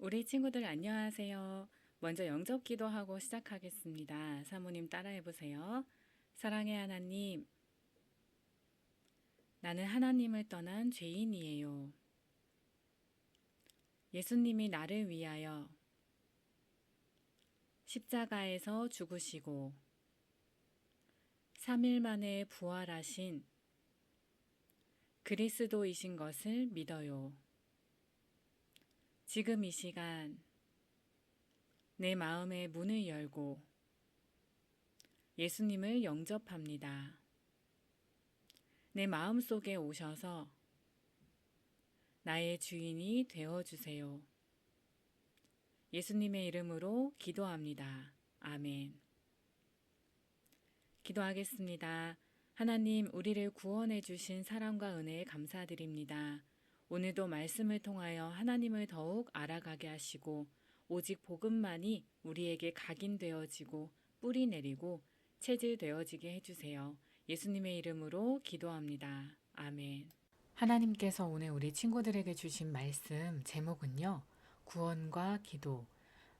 우리 친구들 안녕하세요. 먼저 영접 기도하고 시작하겠습니다. 사모님 따라해 보세요. 사랑의 하나님, 나는 하나님을 떠난 죄인이에요. 예수님이 나를 위하여 십자가에서 죽으시고 3일 만에 부활하신 그리스도이신 것을 믿어요. 지금 이 시간 내 마음의 문을 열고 예수님을 영접합니다. 내 마음 속에 오셔서 나의 주인이 되어주세요. 예수님의 이름으로 기도합니다. 아멘. 기도하겠습니다. 하나님, 우리를 구원해 주신 사랑과 은혜에 감사드립니다. 오늘도 말씀을 통하여 하나님을 더욱 알아가게 하시고 오직 복음만이 우리에게 각인되어지고 뿌리 내리고 체질되어지게 해주세요. 예수님의 이름으로 기도합니다. 아멘. 하나님께서 오늘 우리 친구들에게 주신 말씀 제목은요. 구원과 기도.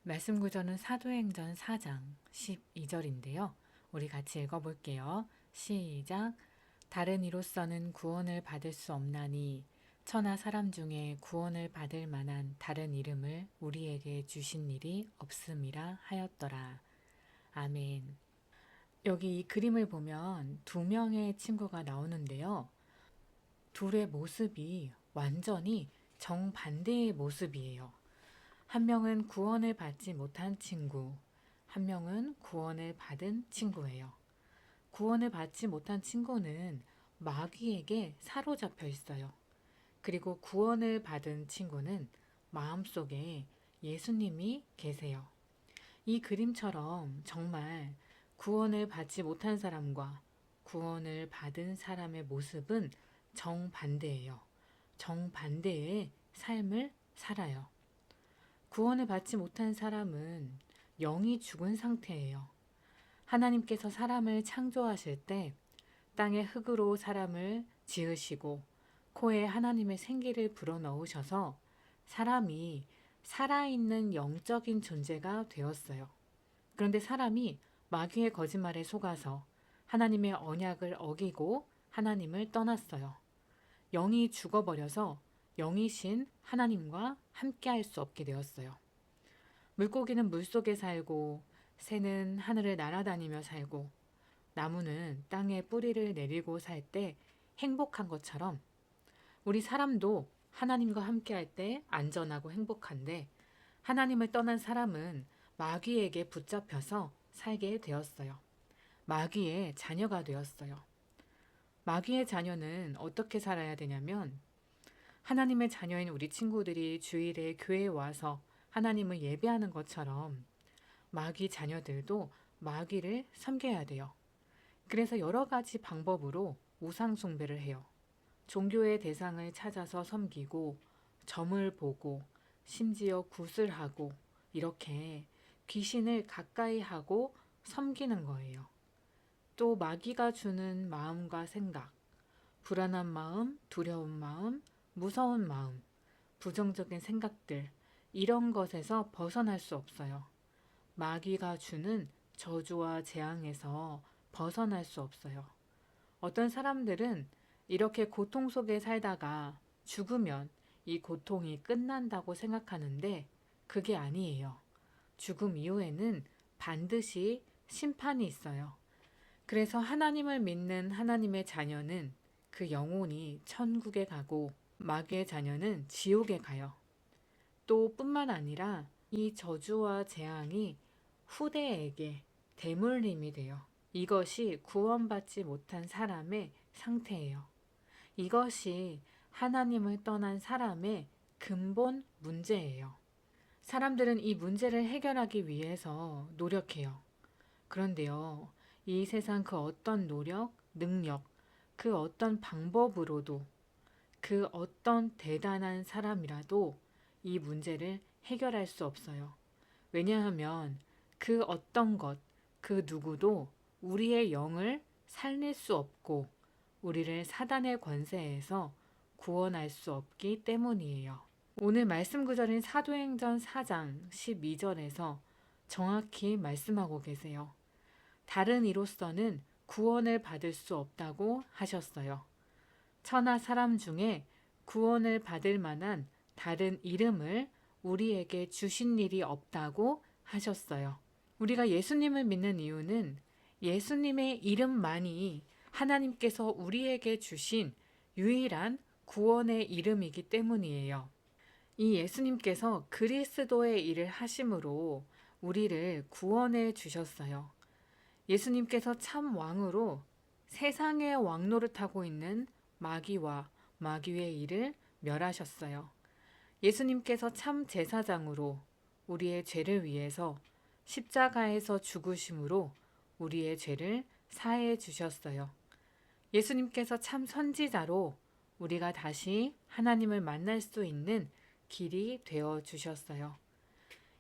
말씀 구절은 사도행전 4장 12절인데요. 우리 같이 읽어볼게요. 시작. 다른 이로서는 구원을 받을 수 없나니 천하 사람 중에 구원을 받을 만한 다른 이름을 우리에게 주신 일이 없음이라 하였더라. 아멘. 여기 이 그림을 보면 두 명의 친구가 나오는데요. 둘의 모습이 완전히 정반대의 모습이에요. 한 명은 구원을 받지 못한 친구, 한 명은 구원을 받은 친구예요. 구원을 받지 못한 친구는 마귀에게 사로잡혀 있어요. 그리고 구원을 받은 친구는 마음속에 예수님이 계세요. 이 그림처럼 정말 구원을 받지 못한 사람과 구원을 받은 사람의 모습은 정반대예요. 정반대의 삶을 살아요. 구원을 받지 못한 사람은 영이 죽은 상태예요. 하나님께서 사람을 창조하실 때 땅의 흙으로 사람을 지으시고 코에 하나님의 생기를 불어넣으셔서 사람이 살아있는 영적인 존재가 되었어요. 그런데 사람이 마귀의 거짓말에 속아서 하나님의 언약을 어기고 하나님을 떠났어요. 영이 죽어버려서 영이신 하나님과 함께할 수 없게 되었어요. 물고기는 물속에 살고 새는 하늘을 날아다니며 살고 나무는 땅에 뿌리를 내리고 살 때 행복한 것처럼 우리 사람도 하나님과 함께할 때 안전하고 행복한데 하나님을 떠난 사람은 마귀에게 붙잡혀서 살게 되었어요. 마귀의 자녀가 되었어요. 마귀의 자녀는 어떻게 살아야 되냐면 하나님의 자녀인 우리 친구들이 주일에 교회에 와서 하나님을 예배하는 것처럼 마귀 자녀들도 마귀를 섬겨야 돼요. 그래서 여러 가지 방법으로 우상 숭배를 해요. 종교의 대상을 찾아서 섬기고 점을 보고 심지어 굿을 하고 이렇게 귀신을 가까이 하고 섬기는 거예요. 또 마귀가 주는 마음과 생각, 불안한 마음, 두려운 마음, 무서운 마음, 부정적인 생각들, 이런 것에서 벗어날 수 없어요. 마귀가 주는 저주와 재앙에서 벗어날 수 없어요. 어떤 사람들은 이렇게 고통 속에 살다가 죽으면 이 고통이 끝난다고 생각하는데 그게 아니에요. 죽음 이후에는 반드시 심판이 있어요. 그래서 하나님을 믿는 하나님의 자녀는 그 영혼이 천국에 가고 마귀의 자녀는 지옥에 가요. 또 뿐만 아니라 이 저주와 재앙이 후대에게 대물림이 돼요. 이것이 구원받지 못한 사람의 상태예요. 이것이 하나님을 떠난 사람의 근본 문제예요. 사람들은 이 문제를 해결하기 위해서 노력해요. 그런데요, 이 세상 그 어떤 노력, 능력, 그 어떤 방법으로도 그 어떤 대단한 사람이라도 이 문제를 해결할 수 없어요. 왜냐하면 그 어떤 것, 그 누구도 우리의 영을 살릴 수 없고 우리를 사단의 권세에서 구원할 수 없기 때문이에요. 오늘 말씀 구절인 사도행전 4장 12절에서 정확히 말씀하고 계세요. 다른 이로서는 구원을 받을 수 없다고 하셨어요. 천하 사람 중에 구원을 받을 만한 다른 이름을 우리에게 주신 일이 없다고 하셨어요. 우리가 예수님을 믿는 이유는 예수님의 이름만이 하나님께서 우리에게 주신 유일한 구원의 이름이기 때문이에요. 이 예수님께서 그리스도의 일을 하심으로 우리를 구원해 주셨어요. 예수님께서 참 왕으로 세상의 왕노릇하고 있는 마귀와 마귀의 일을 멸하셨어요. 예수님께서 참 제사장으로 우리의 죄를 위해서 십자가에서 죽으심으로 우리의 죄를 사해 주셨어요. 예수님께서 참 선지자로 우리가 다시 하나님을 만날 수 있는 길이 되어 주셨어요.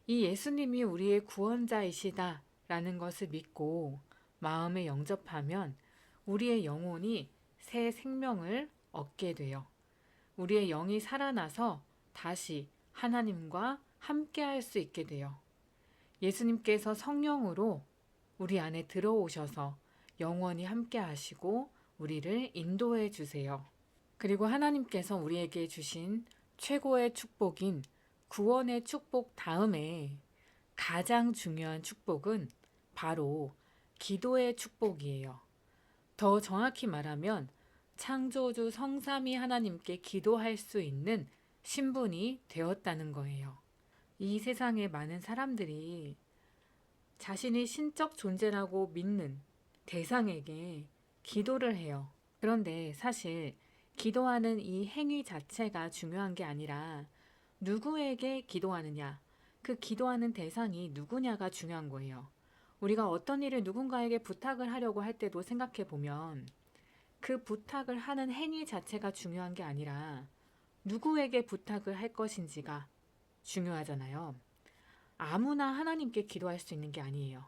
이 예수님이 우리의 구원자이시다 라는 것을 믿고 마음에 영접하면 우리의 영혼이 새 생명을 얻게 돼요. 우리의 영이 살아나서 다시 하나님과 함께 할 수 있게 돼요. 예수님께서 성령으로 우리 안에 들어오셔서 영원히 함께 하시고 우리를 인도해 주세요. 그리고 하나님께서 우리에게 주신 최고의 축복인 구원의 축복 다음에 가장 중요한 축복은 바로 기도의 축복이에요. 더 정확히 말하면 창조주 성삼위 하나님께 기도할 수 있는 신분이 되었다는 거예요. 이 세상에 많은 사람들이 자신이 신적 존재라고 믿는 대상에게 기도를 해요. 그런데 사실 기도하는 이 행위 자체가 중요한 게 아니라 누구에게 기도하느냐, 그 기도하는 대상이 누구냐가 중요한 거예요. 우리가 어떤 일을 누군가에게 부탁을 하려고 할 때도 생각해 보면 그 부탁을 하는 행위 자체가 중요한 게 아니라 누구에게 부탁을 할 것인지가 중요하잖아요. 아무나 하나님께 기도할 수 있는 게 아니에요.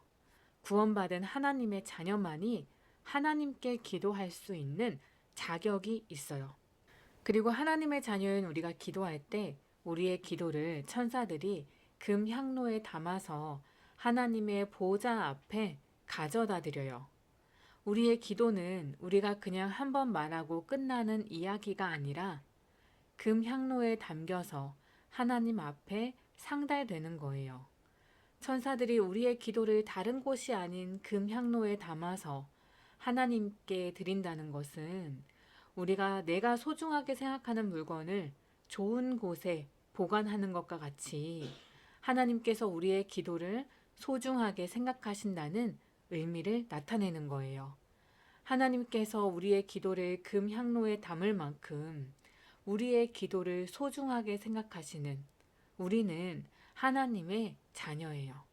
구원받은 하나님의 자녀만이 하나님께 기도할 수 있는 자격이 있어요. 그리고 하나님의 자녀인 우리가 기도할 때 우리의 기도를 천사들이 금 향로에 담아서 하나님의 보좌 앞에 가져다 드려요. 우리의 기도는 우리가 그냥 한번 말하고 끝나는 이야기가 아니라 금 향로에 담겨서 하나님 앞에 상달되는 거예요. 천사들이 우리의 기도를 다른 곳이 아닌 금 향로에 담아서 하나님께 드린다는 것은 우리가 내가 소중하게 생각하는 물건을 좋은 곳에 보관하는 것과 같이 하나님께서 우리의 기도를 소중하게 생각하신다는 의미를 나타내는 거예요. 하나님께서 우리의 기도를 금 향로에 담을 만큼 우리의 기도를 소중하게 생각하시는 우리는 하나님의 자녀예요.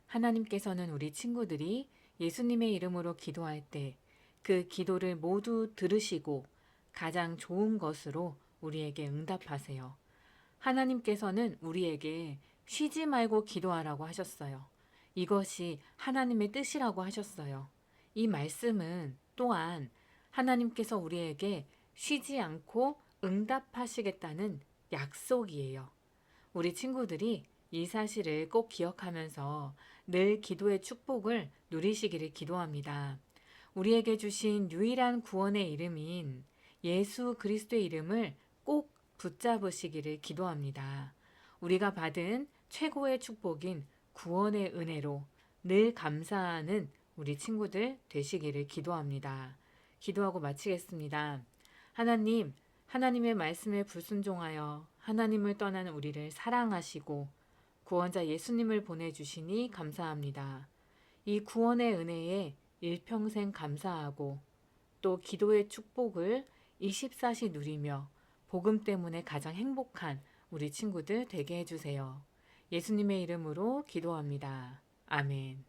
하나님께서는 우리 친구들이 예수님의 이름으로 기도할 때 그 기도를 모두 들으시고 가장 좋은 것으로 우리에게 응답하세요. 하나님께서는 우리에게 쉬지 말고 기도하라고 하셨어요. 이것이 하나님의 뜻이라고 하셨어요. 이 말씀은 또한 하나님께서 우리에게 쉬지 않고 응답하시겠다는 약속이에요. 우리 친구들이 이 사실을 꼭 기억하면서 늘 기도의 축복을 누리시기를 기도합니다. 우리에게 주신 유일한 구원의 이름인 예수 그리스도의 이름을 꼭 붙잡으시기를 기도합니다. 우리가 받은 최고의 축복인 구원의 은혜로 늘 감사하는 우리 친구들 되시기를 기도합니다. 기도하고 마치겠습니다. 하나님, 하나님의 말씀에 불순종하여 하나님을 떠난 우리를 사랑하시고 구원자 예수님을 보내주시니 감사합니다. 이 구원의 은혜에 일평생 감사하고 또 기도의 축복을 24시 누리며 복음 때문에 가장 행복한 우리 친구들 되게 해주세요. 예수님의 이름으로 기도합니다. 아멘.